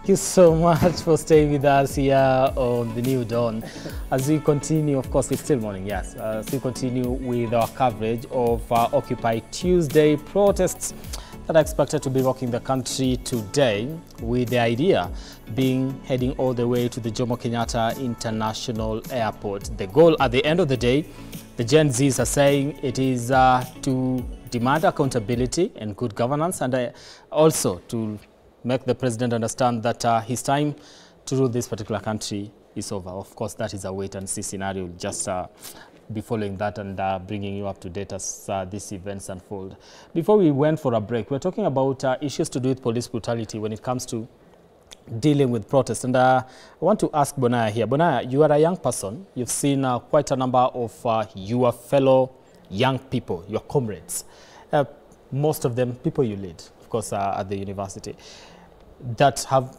Thank you so much for staying with us here on the New Dawn. As we continue, of course, it's still morning, yes. As we continue with our coverage of Occupy Tuesday protests that are expected to be rocking the country today, with the idea being heading all the way to the Jomo Kenyatta International Airport. The goal at the end of the day, the Gen Zs are saying it is to demand accountability and good governance, and also to make the president understand that his time to rule this particular country is over. Of course, that is a wait-and-see scenario. Just be following that and bringing you up to date as these events unfold. Before we went for a break, we're talking about issues to do with police brutality when it comes to dealing with protests. And I want to ask Bonaya here. Bonaya, you are a young person. You've seen quite a number of your fellow young people, your comrades, most of them people you lead, of course, at the university, that have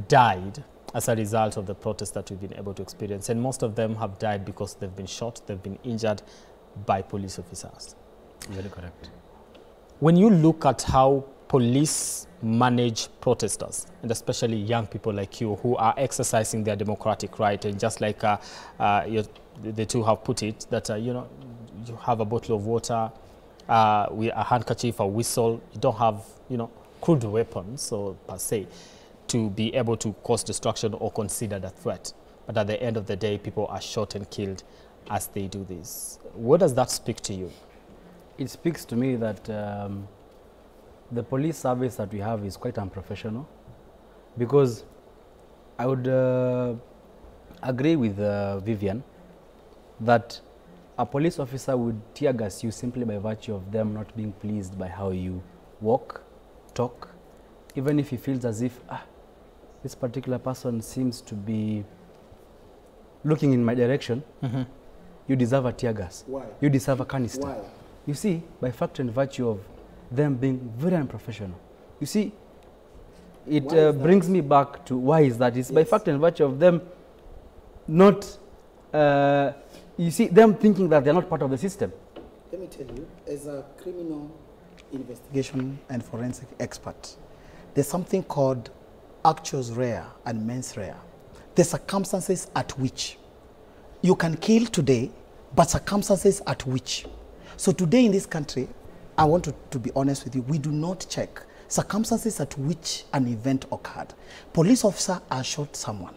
died as a result of the protests that we've been able to experience. And most of them have died because they've been shot, they've been injured by police officers. Very correct. When you look at how police manage protesters, and especially young people like you who are exercising their democratic right, and just like the two have put it, that you know, you have a bottle of water, a handkerchief, a whistle, you don't have, you know, crude weapons or per se to be able to cause destruction or considered a threat. But at the end of the day, people are shot and killed as they do this. What does that speak to you? It speaks to me that the police service that we have is quite unprofessional, because I would agree with Vivian that a police officer would tear gas you simply by virtue of them not being pleased by how you walk, talk, even if he feels as if this particular person seems to be looking in my direction. You deserve a tear gas. Why? You deserve a canister. Why? You see, by fact and virtue of them being very unprofessional. You see, it brings me back to why is that? It's by fact and virtue of them not, you see, them thinking that they're not part of the system. Let me tell you, as a criminal investigation and forensic expert, there's something called actus rea and mens rea. The circumstances at which you can kill today, but circumstances at which. So today in this country, I want to be honest with you, we do not check circumstances at which an event occurred. Police officer has shot someone.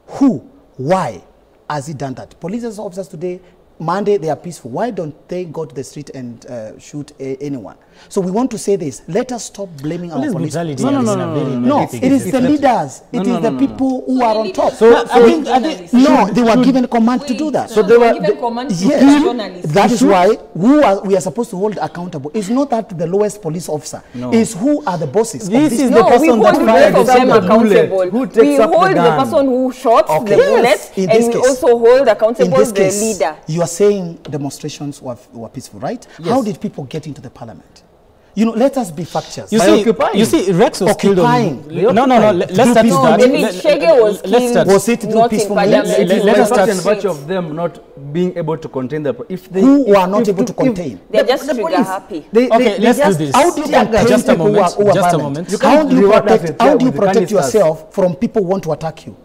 Who? Why has he done that? Police officers today, Monday, they are peaceful. Why don't they go to the street and shoot anyone? So we want to say this. Let us stop blaming our police. No, it is the leaders. It is the people who are on top. No, they were given command to do that. So they were given command to yes, journalists. that is why we are supposed to hold accountable. It's not that the lowest police officer. It's who are the bosses. This is No, the person that fired both of them the bullet. accountable. Who takes up the hold the gun? person who shot the bullet, In and this we case. also hold accountable In this the case, leader. you are saying demonstrations were peaceful, right? Yes. How did people get into the parliament? You know, let us be factuous. You see, Rex was killed on... No, let's start with that. David Chege was killed. Was it to do not in peaceful parliament. movement? Let us start in in virtue of them not being able to contain the... If they, Who are not able to contain? They're just the trigger police, happy. Okay, let's do this. How do you contain Just a people moment, who are just a violent? moment. You How can't do you reward us protect, with how do you with the protect canisters. yourself from people who want to attack you?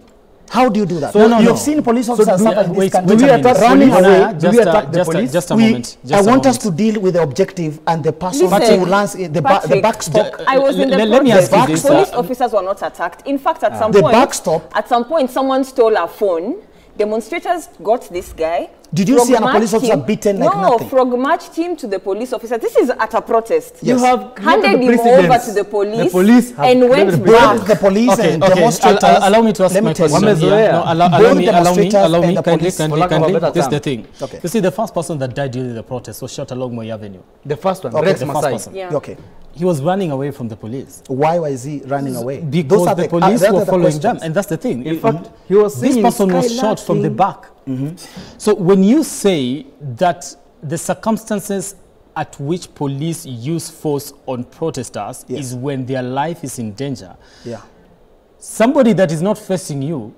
How do you do that? So, no, You've seen police officers suffer in this wait, country. wait a minute. running Police- away. Do we attack the police? Just a moment. I want us to deal with the objective and the person Listen, who lands the Patrick, backstop. I was in the Let me ask you protest. this, Police officers were not attacked. In fact, at some The point, backstop- someone stole a phone. Demonstrators got this guy. Did you see a police officer beaten like nothing? No, frog marched him to the police officer. This is at a protest. Yes. You have Handed him over to the police, have and went created back. Both the police and demonstrators. Allow me to ask Let me my tell you. question. Wamezoea. Yeah. No, allow Both me, demonstrators and the kindly, police, for lack of a kindly. better This is the term. thing. Okay. You see, the first person that died during the protest was shot along Moi Avenue. The first one, Okay, Rex the first Masai. person. Yeah. Okay. He was running away from the police. Why was he running away? Because the police were following them, and that's the thing. In fact, he was this singing person was shot from the back. So when you say that the circumstances at which police use force on protesters is when their life is in danger, somebody that is not facing you,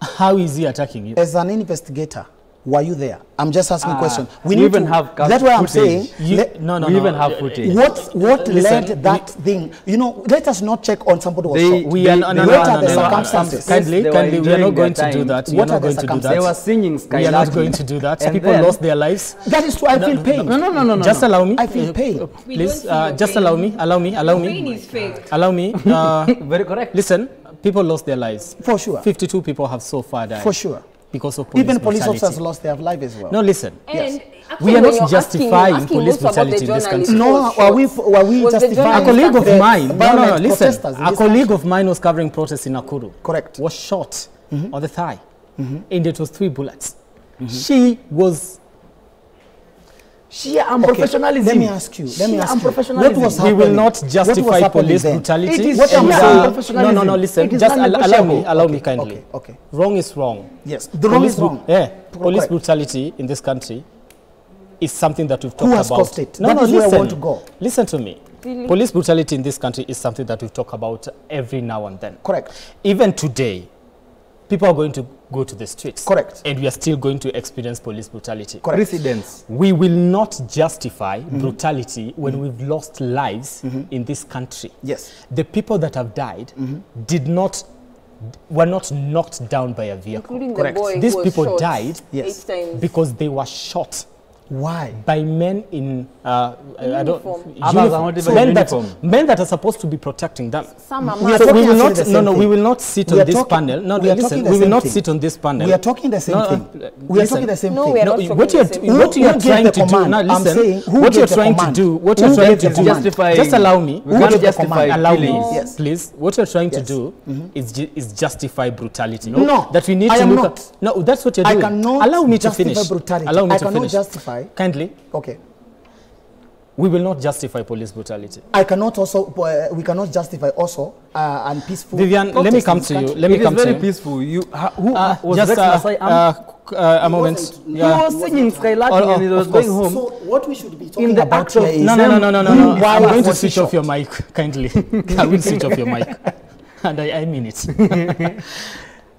how is he attacking you? As an investigator, Were you there? I'm just asking a question. We even have that's why I'm saying. We even have footage. What led that thing? You know, let us not check on somebody was shot. We are not kindly, we are not going to do that. What are the circumstances? They were singing We are not going to do that. People lost their lives. That is true. I feel pain. No. Just allow me. I feel pain. Please, just allow me. Pain is fake. Allow me. Very correct. Listen, people lost their lives. For sure. 52 people have so far died. For sure. Because of police Even police brutality. officers lost their life as well. No, listen. And We are not justifying police brutality in this country. No, were we justifying? A colleague of mine, no, listen. protesters in A this colleague of mine was covering protests in Nakuru. Correct. Was shot on the thigh, and it was 3 bullets. She was. Sheer unprofessionalism. Let me ask you. What was We happening? will not justify police then? brutality. It is What I'm saying- No, listen. It is Just non-negotiable. allow me kindly. Okay. Wrong is wrong. Yes. The wrong is wrong. Yeah. Police Correct. brutality in this country is something that we've talked Who about. has caused it? No, That is where I want to go. Listen to me. Really? Police brutality in this country is something that we talk about every now and then. Correct. Even today, people are going to go to the streets. Correct. And we are still going to experience police brutality. Correct. Precedents. We will not justify brutality when we've lost lives in this country. Yes. The people that have died were not knocked down by a vehicle. Including Correct. the boy These who was people shot died Yes. 8 times. because they were shot Why? by men in Uniform. Others are not even in uniform. men that are supposed to be protecting them. Some are We are mad. So we talking will actually not. the same No, thing. we will not sit We on are this talking- panel. No, we are listen. talking the We will same not thing. sit on this panel. We are talking the same No, thing. We are listen. talking the same No, thing. we are No, not talking what the you're same thing. what you are Who trying gave to the do command? now. I'm Listen. saying, who What gave you're the trying to command? do. What Who you're trying gave to the do. command? Just allow me. We can't gave the justify. command? Allow me, killings. Yes. please. What you're trying to Yes. do is justify brutality. No, that we need I to am look not. at. No, that's what you're I doing. cannot Allow me to justify finish. brutality. Allow me I to cannot finish. justify. Kindly. Okay. We will not justify police brutality. I cannot also. We cannot justify also and peaceful. Vivian, let me protests come in this to you. country. Let me It is come to very you. peaceful. You who was Just Rex Masai a moment. He Yeah. was singing Skylarking and he was of going course. home. So what we should be talking In the about act of- here is No. why I'm going to was he switch off shot? your mic, kindly. I will switch off your mic. And I mean it.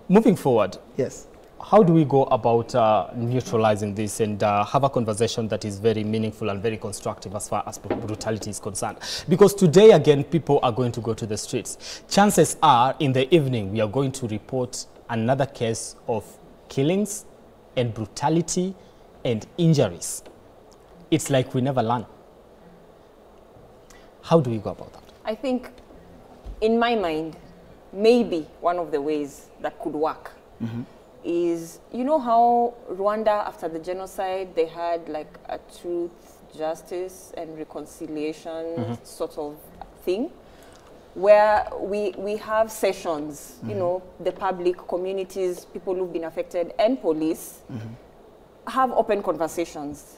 Moving forward, Yes. how do we go about neutralizing this and have a conversation that is very meaningful and very constructive as far as brutality is concerned? Because today, again, people are going to go to the streets. Chances are, in the evening, we are going to report another case of killings and brutality and injuries. It's like we never learn. How do we go about that? I think, in my mind, maybe one of the ways that could work is, you know how Rwanda, after the genocide, they had like a truth, justice, and reconciliation sort of thing, where we have sessions, you know, the public, communities, people who've been affected, and police have open conversations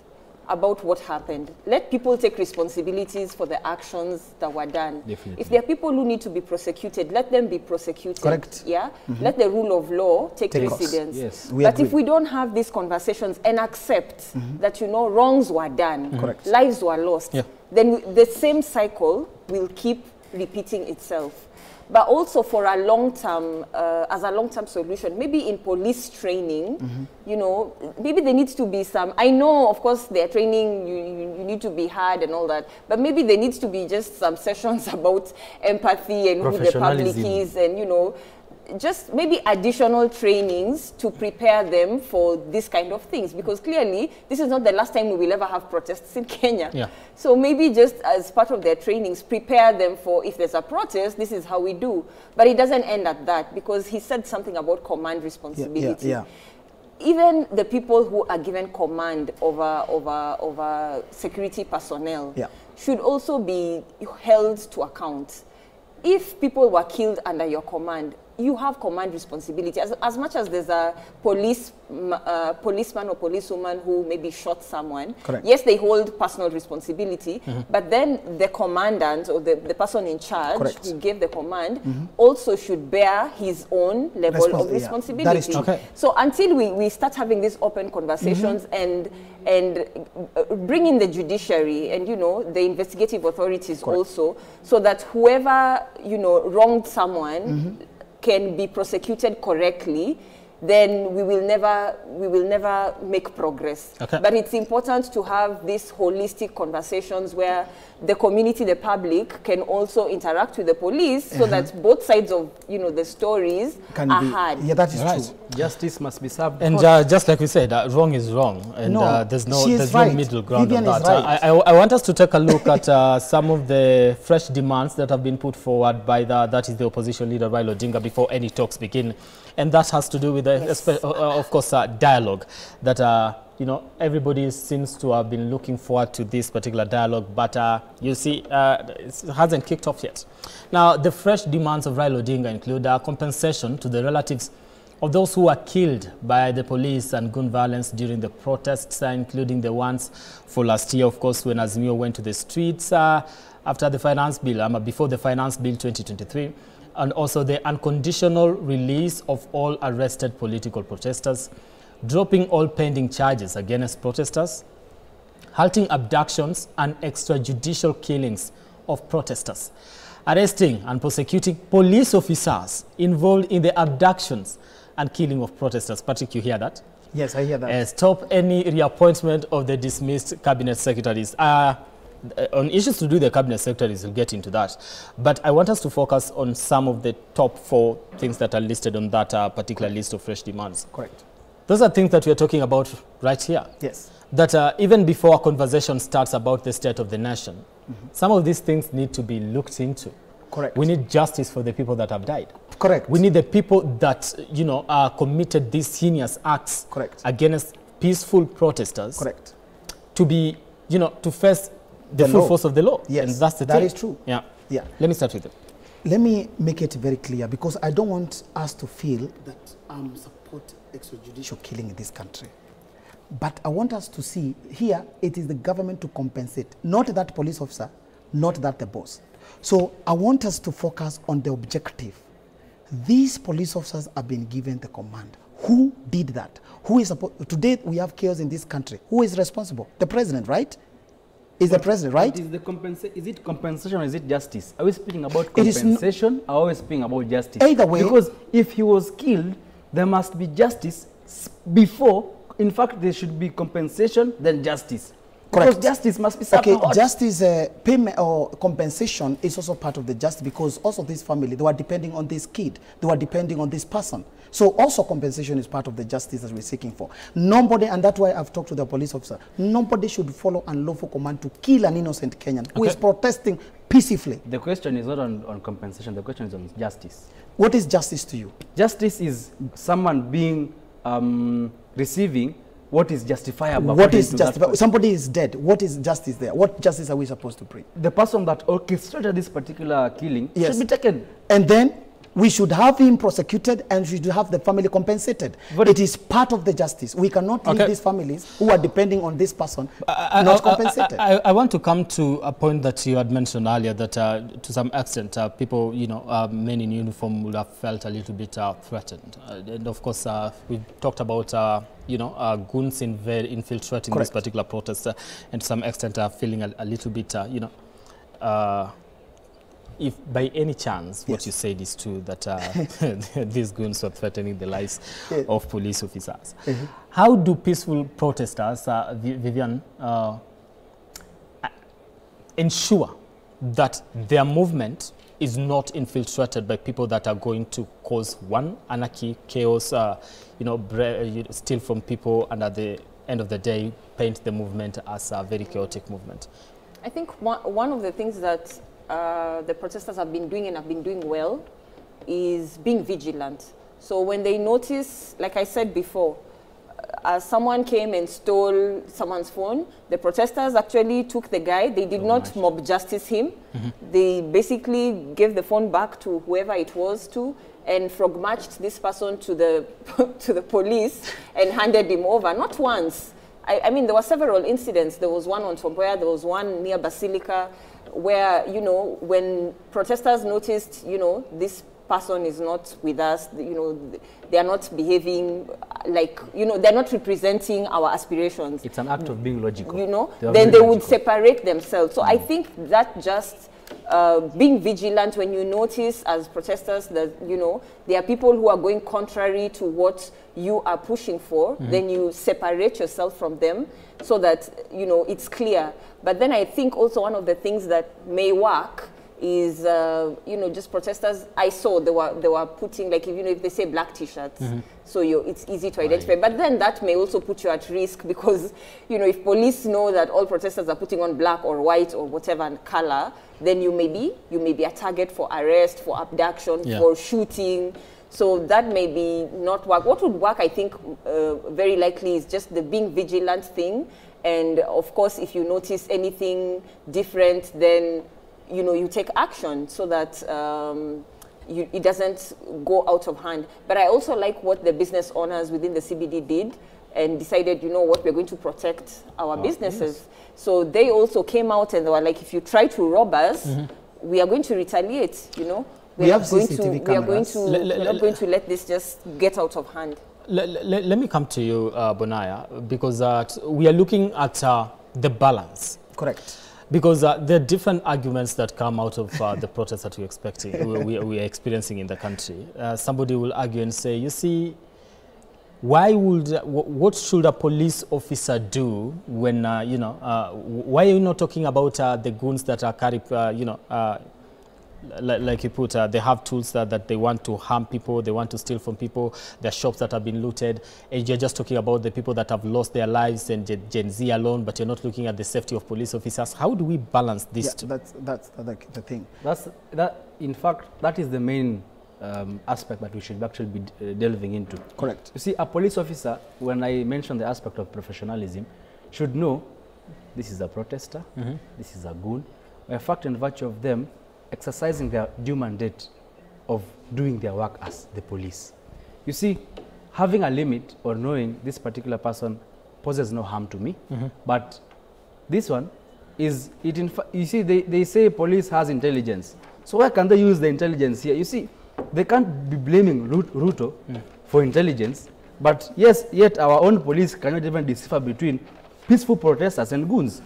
about what happened. Let people take responsibilities for the actions that were done. Definitely. If there are people who need to be prosecuted, let them be prosecuted. Correct. Yeah? Let the rule of law take Take course. precedence. Yes. We But agree. if we don't have these conversations and accept that, you know, wrongs were done, Correct. lives were lost, Yeah. then the same cycle will keep repeating itself. But also for a long-term, as a long-term solution, maybe in police training, you know, maybe there needs to be some, I know, of course, their training, you need to be hard and all that, but maybe there needs to be just some sessions about empathy and who the public Professionalism. is and, you know, just maybe additional trainings to prepare them for this kind of things, because clearly this is not the last time we will ever have protests in Kenya. Yeah. So maybe just as part of their trainings, prepare them for, if there's a protest, this is how we do. But it doesn't end at that, because he said something about command responsibility. Yeah. Even the people who are given command over security personnel Yeah. should also be held to account. If people were killed under your command, you have command responsibility. As much as there's a policeman or policewoman who maybe shot someone, Correct. yes, they hold personal responsibility, but then the commandant or the person in charge Correct. who gave the command also should bear his own level of Yeah, responsibility. that is true. Okay. So until we start having these open conversations and bring in the judiciary and, you know, the investigative authorities also, so that whoever, you know, wronged someone can be prosecuted correctly, then we will never make progress. Okay. But it's important to have these holistic conversations where the community, the public, can also interact with the police so that both sides of the stories are heard. Yeah, that is Right. true. Justice must be served. And just like we said, wrong is wrong, and No, there's she is no right. middle ground Vivian on is that. right. I want us to take a look at some of the fresh demands that have been put forward by that is the opposition leader Raila Odinga before any talks begin, and that has to do with of course dialogue that everybody seems to have been looking forward to this particular dialogue, but you see it hasn't kicked off yet. Now the fresh demands of Raila Odinga include compensation to the relatives of those who were killed by the police and gun violence during the protests, including the ones for last year, of course, when Azimio went to the streets after the finance bill, before the finance bill 2023, and also the unconditional release of all arrested political protesters, dropping all pending charges against protesters, halting abductions and extrajudicial killings of protesters, arresting and prosecuting police officers involved in the abductions and killing of protesters. Patrick, you hear that? Yes, I hear that. Stop any reappointment of the dismissed cabinet secretaries. On issues to do with the cabinet secretaries, we'll get into that. But I want us to focus on some of the top 4 things that are listed on that particular list of fresh demands. Correct. Those are things that we are talking about right here. Yes. That even before a conversation starts about the state of the nation, some of these things need to be looked into. Correct. We need justice for the people that have died. Correct. We need the people that, committed these heinous acts Correct. against peaceful protesters. Correct. To be, to face the full force of the law. Yes, and that's the that thing. is true. Yeah. Yeah. Let me start with it. Let me make it very clear, because I don't want us to feel that support extrajudicial killing in this country. But I want us to see here, it is the government to compensate, not that police officer, not that the boss. So I want us to focus on the objective. These police officers have been given the command. Who did that? Who is supposed? Today we have chaos in this country. Who is responsible? The president, right? Is the president, right? Is it compensation or is it justice? Are we speaking about compensation or are we speaking about justice? Either way. Because if he was killed, there must be justice before. In fact, there should be compensation, then justice. Correct. Because justice must be served. Okay, justice payment or compensation is also part of the justice, because also this family, they were depending on this kid, they were depending on this person. So also compensation is part of the justice that we're seeking for. Nobody, and that's why I've talked to the police officer, nobody should follow unlawful command to kill an innocent Kenyan who is protesting peacefully. The question is not on compensation, the question is on justice. What is justice to you? Justice is someone being receiving what is justifiable. What is justifiable? Somebody is dead. What is justice there? What justice are we supposed to bring? The person that orchestrated this particular killing should be taken. And then we should have him prosecuted and we should have the family compensated. But it is part of the justice. We cannot leave these families who are depending on this person not compensated. I want to come to a point that you had mentioned earlier, that to some extent people, men in uniform would have felt a little bit threatened. And of course, we talked about, goons infiltrating this particular protest, and to some extent feeling a little bit, if by any chance what you said is true, that these goons were threatening the lives of police officers, how do peaceful protesters, Vivian, ensure that their movement is not infiltrated by people that are going to cause anarchy, chaos, steal from people, and at the end of the day paint the movement as a very chaotic movement? I think one of the things that the protesters have been doing and have been doing well is being vigilant. So when they notice, like I said before, someone came and stole someone's phone, the protesters actually took the guy. They did not mob justice him. They basically gave the phone back to whoever it was to, and frog marched this person to the to the police and handed him over. Not once. I mean, there were several incidents. There was one on Tomboya, there was one near Basilica, where, when protesters noticed, this person is not with us, they are not behaving like, they're not representing our aspirations. It's an act of being logical. Then they would separate themselves. So I think that just being vigilant when you notice as protesters that, you know, there are people who are going contrary to what you are pushing for, then you separate yourself from them so that, you know, it's clear. But then I think also one of the things that may work is, you know, just protesters. I saw they were putting, like, if, you know, if they say black T-shirts, so it's easy to identify. But then that may also put you at risk because, you know, if police know that all protesters are putting on black or white or whatever color, then you may be a target for arrest, for abduction, for shooting. So that may be not work. What would work, I think, very likely is just the being vigilant thing. And of course, if you notice anything different, then, you know, you take action so that it doesn't go out of hand. But I also like what the business owners within the CBD did and decided, you know what, we're going to protect our businesses. Yes. So they also came out and they were like, if you try to rob us, we are going to retaliate, you know. We are not going to let this just get out of hand. Let me come to you, Bonaya, because we are looking at the balance. Correct. Because there are different arguments that come out of the protests that we're expecting, we are experiencing in the country. Somebody will argue and say, you see, what should a police officer do when, you know, why are you not talking about the goons that are carrying, you know, like you put, they have tools that they want to harm people, they want to steal from people, their shops that have been looted, and you're just talking about the people that have lost their lives and Gen Z alone, but you're not looking at the safety of police officers. How do we balance this? Yeah, that's the thing. In fact, that is the main aspect that we should actually be delving into. Correct. You see, a police officer, when I mention the aspect of professionalism, should know this is a protester, this is a goon, by fact and virtue of them exercising their due mandate of doing their work as the police. You see, having a limit or knowing this particular person poses no harm to me, but this one is, you see, they say police has intelligence. So why can't they use the intelligence here? You see, they can't be blaming Ruto for intelligence, but yes, yet our own police cannot even decipher between peaceful protesters and goons.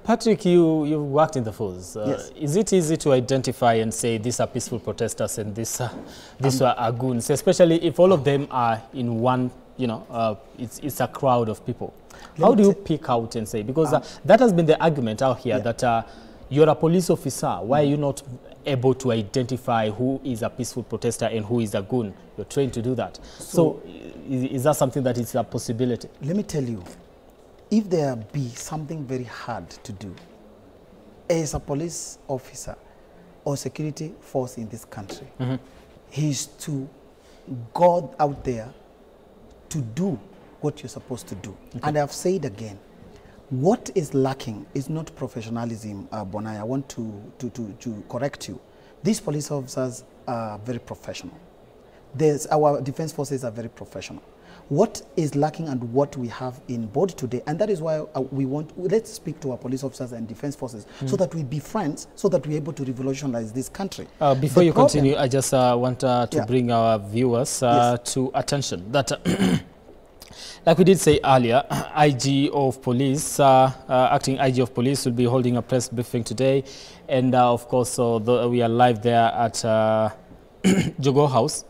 Patrick, you've worked in the force. Yes. Is it easy to identify and say these are peaceful protesters and these are goons, especially if all of them are in one, you know, it's a crowd of people? How do you pick out and say? Because that has been the argument out here, that you're a police officer. Why are you not able to identify who is a peaceful protester and who is a goon? You're trained to do that. So is that something that is a possibility? Let me tell you. If there be something very hard to do as a police officer or security force in this country, is to go out there to do what you're supposed to do. And I've said again, what is lacking is not professionalism, Bonai. I want to correct you. These police officers are very professional. Our defense forces are very professional. What is lacking and what we have in board today, and that is why let's speak to our police officers and defense forces so that we be friends, so that we're able to revolutionize this country. Before you continue, I just want to bring our viewers to attention that, like we did say earlier, IG of Police, acting IG of Police will be holding a press briefing today, and of course we are live there at Jogoo House,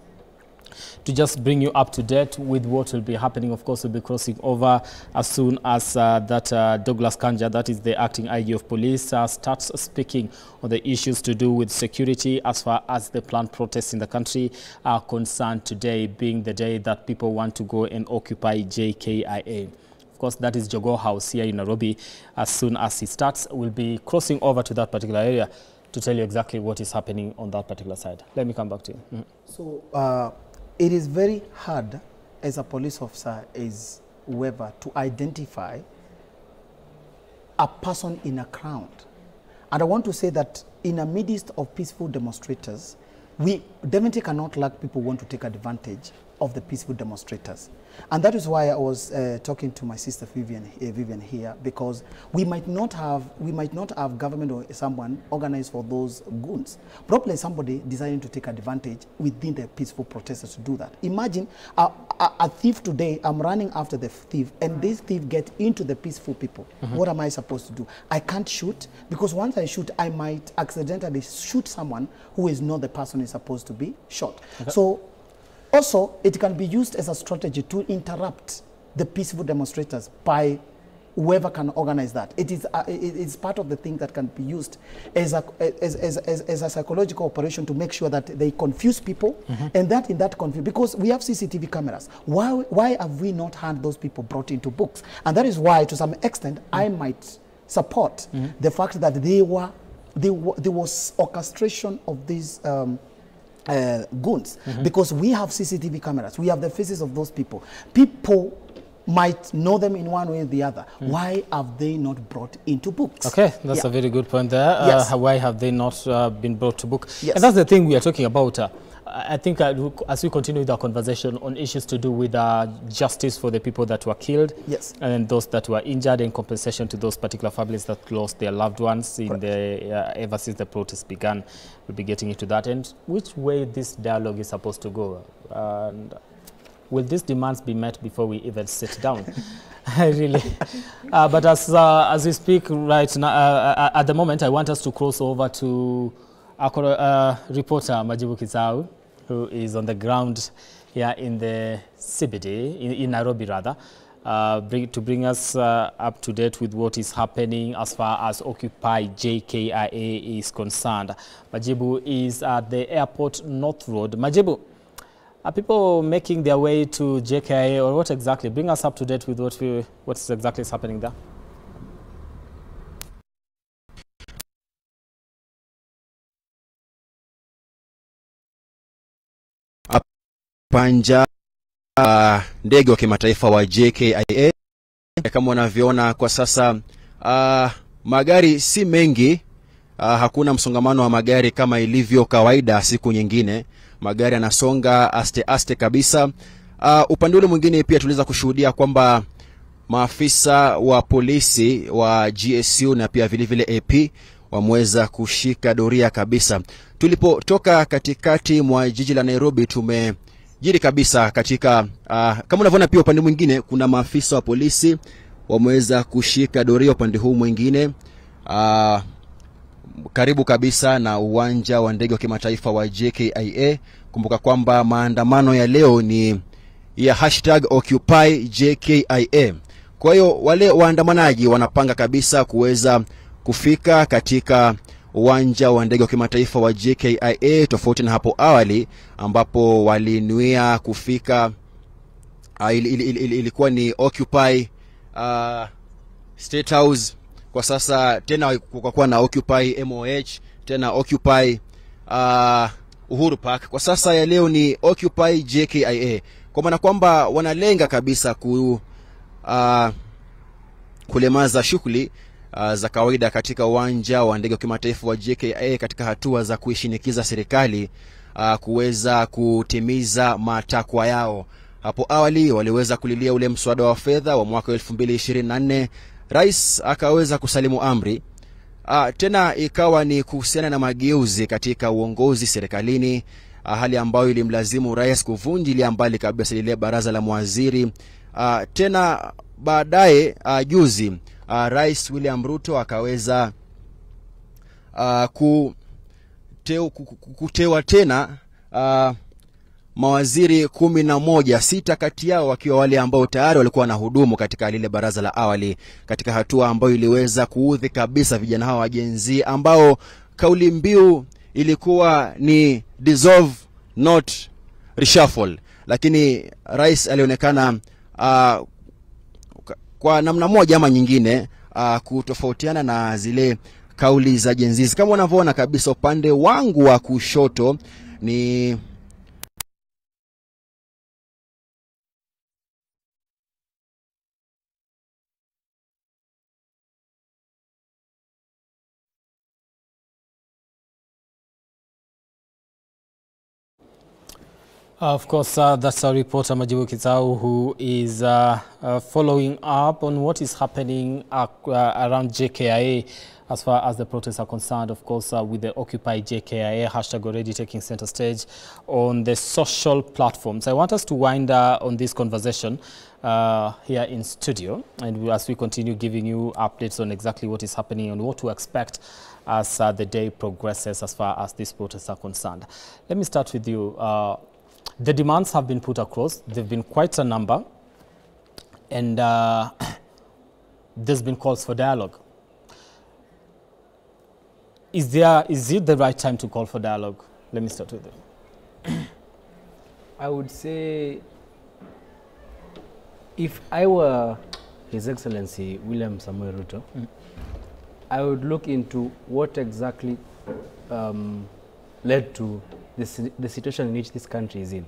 to just bring you up to date with what will be happening. Of course, we'll be crossing over as soon as Douglas Kanja, that is the acting IG of Police, starts speaking on the issues to do with security as far as the planned protests in the country are concerned, today being the day that people want to go and occupy JKIA. Of course, that is Jogoo House here in Nairobi. As soon as he starts, we'll be crossing over to that particular area to tell you exactly what is happening on that particular side. Let me come back to you. So, it is very hard as a police officer, as whoever, to identify a person in a crowd. And I want to say that in the midst of peaceful demonstrators, we definitely cannot lack people who want to take advantage of the peaceful demonstrators. And that is why I was talking to my sister Vivian here, because we might not have government or someone organized for those goons. Probably somebody deciding to take advantage within the peaceful protesters to do that. Imagine a thief today, I'm running after the thief, and this thief gets into the peaceful people. What am I supposed to do? I can't shoot, because once I shoot, I might accidentally shoot someone who is not the person who is supposed to be shot. So also, it can be used as a strategy to interrupt the peaceful demonstrators by whoever can organize that. It's part of the thing that can be used as a psychological operation to make sure that they confuse people, and that in that confusion, because we have CCTV cameras, why have we not had those people brought into books? And that is why, to some extent, I might support the fact that there was orchestration of these goons, because we have CCTV cameras, we have the faces of those people. People might know them in one way or the other. Why have they not brought into books? Okay, that's a very good point there. Yes. Why have they not been brought to book? Yes. And that's the thing we are talking about. I think as we continue with our conversation on issues to do with justice for the people that were killed, Yes, and those that were injured, and compensation to those particular families that lost their loved ones in the ever since the protests began, we'll be getting into that. And which way this dialogue is supposed to go, and will these demands be met before we even sit down? Really. But as we speak right now, at the moment, I want us to cross over to our reporter Majibu Kizau, who is on the ground here in the CBD, in Nairobi rather, to bring us up to date with what is happening as far as Occupy JKIA is concerned. Majibu is at the airport North Road. Majibu, are people making their way to JKIA, or what exactly? Bring us up to date with what exactly is happening there. Panja ndege wa kimataifa wa JKIA, kama unavyoona kwa sasa, magari si mengi, hakuna msongamano wa magari kama ilivyo kawaida siku nyingine. Magari yanasonga aste kabisa. Upande ule mwingine pia tuliweza kushuhudia kwamba maafisa wa polisi wa GSU na pia vile AP wameweza kushika doria kabisa. Tulipotoka katikati mwa jiji la Nairobi, tumejiri kabisa katika kama unavyoona pia upande mwingine kuna maafisa wa polisi wameweza kushika doria upande huu mwingine, karibu kabisa na uwanja wa ndege wa kimataifa wa JKIA. Kumbuka kwamba maandamano ya leo ni ya #Occupy JKIA. Kwa hiyo wale waandamanaji wanapanga kabisa kuweza kufika katika uwanja wa ndege wa kimataifa wa JKIA, tofauti na hapo awali ambapo walinuia kufika ilikuwa ni Occupy State House. Kwa sasa tena kwa kuwa na Occupy MOH, tena Occupy Uhuru Park. Kwa sasa ya leo ni Occupy JKIA, kwa maana kwamba wanalenga kabisa kulemaza shughuli za kawaida katika uwanja wa ndege wa kimataifa wa JKIA, katika hatua za kuishinikiza serikali kuweza kutimiza matakwa yao. Hapo awali waliweza kulilia ule mswada wa fedha wa mwaka 2024, rais akaweza kusalimu amri. Tena ikawa ni kuhusiana na mageuzi katika uongozi serikalini, hali ambayo ilimlazimu rais kuvunjilia mbali kabisa lile baraza la mawaziri. Tena baadaye juzi Rais William Ruto akaweza kutewa tena mawaziri 11, 6 kati yao wakiwa wale ambao tayari walikuwa na hudumu katika lile baraza la awali, katika hatua ambayo iliweza kuudhi kabisa vijana hawa wa Gen Z ambao kauli mbiu ilikuwa ni dissolve not reshuffle. Lakini rais alionekana kwa namna moja ama nyingine kutofautiana na zile kauli za Gen Z. Kama unavyoona kabisa upande wangu wa kushoto ni Of course, that's our reporter Majibu Kizau, who is following up on what is happening around JKIA as far as the protests are concerned. Of course, with the Occupy JKIA hashtag already taking center stage on the social platforms. I want us to wind on this conversation here in studio, and as we continue giving you updates on exactly what is happening and what to expect as the day progresses as far as these protests are concerned. Let me start with you. The demands have been put across. There have been quite a number, and there's been calls for dialogue. Is it the right time to call for dialogue? Let me start with you. I would say, if I were His Excellency William Samuel Ruto, I would look into what exactly led to the situation in which this country is in.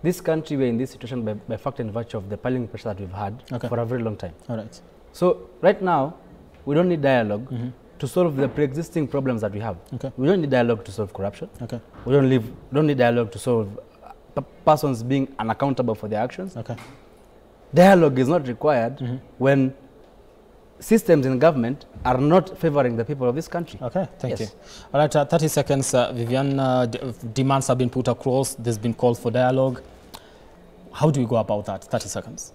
This country, we're in this situation by fact and virtue of the piling pressure that we've had for a very long time. All right. So right now, we don't need dialogue to solve the pre-existing problems that we have. We don't need dialogue to solve corruption. We don't need dialogue to solve persons being unaccountable for their actions. Dialogue is not required when systems in government are not favoring the people of this country. Thank you. All right, 30 seconds, Vivian. Demands have been put across. There's been call for dialogue. How do we go about that? 30 seconds.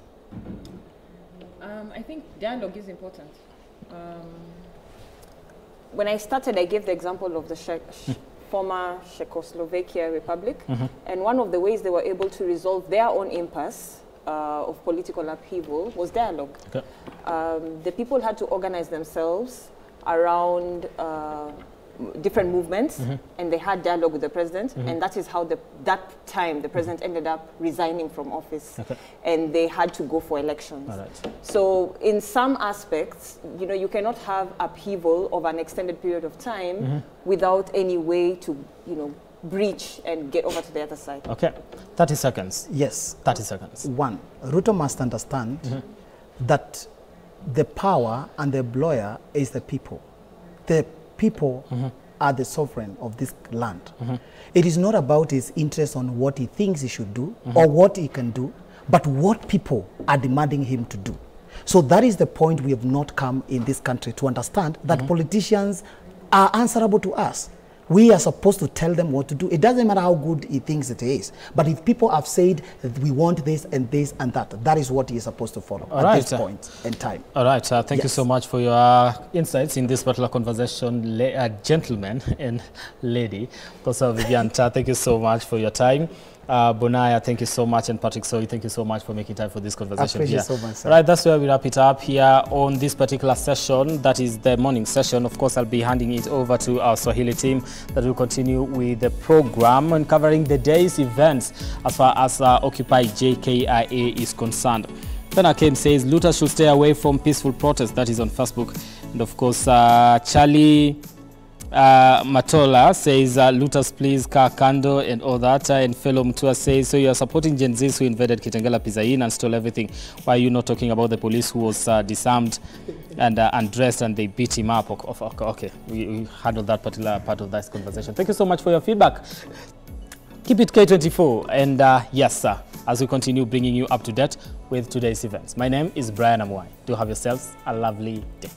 I think dialogue is important. When I started, I gave the example of the former Czechoslovakia Republic, and one of the ways they were able to resolve their own impasse of political upheaval was dialogue. The people had to organize themselves around different movements, and they had dialogue with the president, and that is how that time the president ended up resigning from office, and they had to go for elections. So in some aspects, you cannot have upheaval of an extended period of time without any way to, breach and get over to the other side. 30 seconds. Yes. 30 seconds. One, Ruto must understand that the power and the employer is the people. The people are the sovereign of this land. It is not about his interest on what he thinks he should do or what he can do, but what people are demanding him to do. So that is the point we have not come in this country to understand, that politicians are answerable to us. We are supposed to tell them what to do. It doesn't matter how good he thinks it is. But if people have said that we want this and that, that is what he is supposed to follow at this point in time. All right. Thank you so much for your insights in this particular conversation, gentlemen and lady. Also, Vivian, thank you so much for your time. Bonaya, thank you so much, and Patrick Soy, thank you so much for making time for this conversation here. So much, sir. Right, that's where we wrap it up here on this particular session. That is the morning session. Of course, I'll be handing it over to our Swahili team that will continue with the program and covering the day's events as far as Occupy JKIA is concerned. Then Ken says, looters should stay away from peaceful protests. That is on Facebook. And of course, Charlie Matola says, looters please car kando and all that. And fellow Mtua says, so you are supporting Gen Zs who invaded Kitengela Pizza Inn and stole everything. Why are you not talking about the police who was disarmed and undressed and they beat him up? Okay, we handled that particular part of this conversation. Thank you so much for your feedback. Keep it K24, and yes, sir, as we continue bringing you up to date with today's events. My name is Brian Amwai. Do have yourselves a lovely day.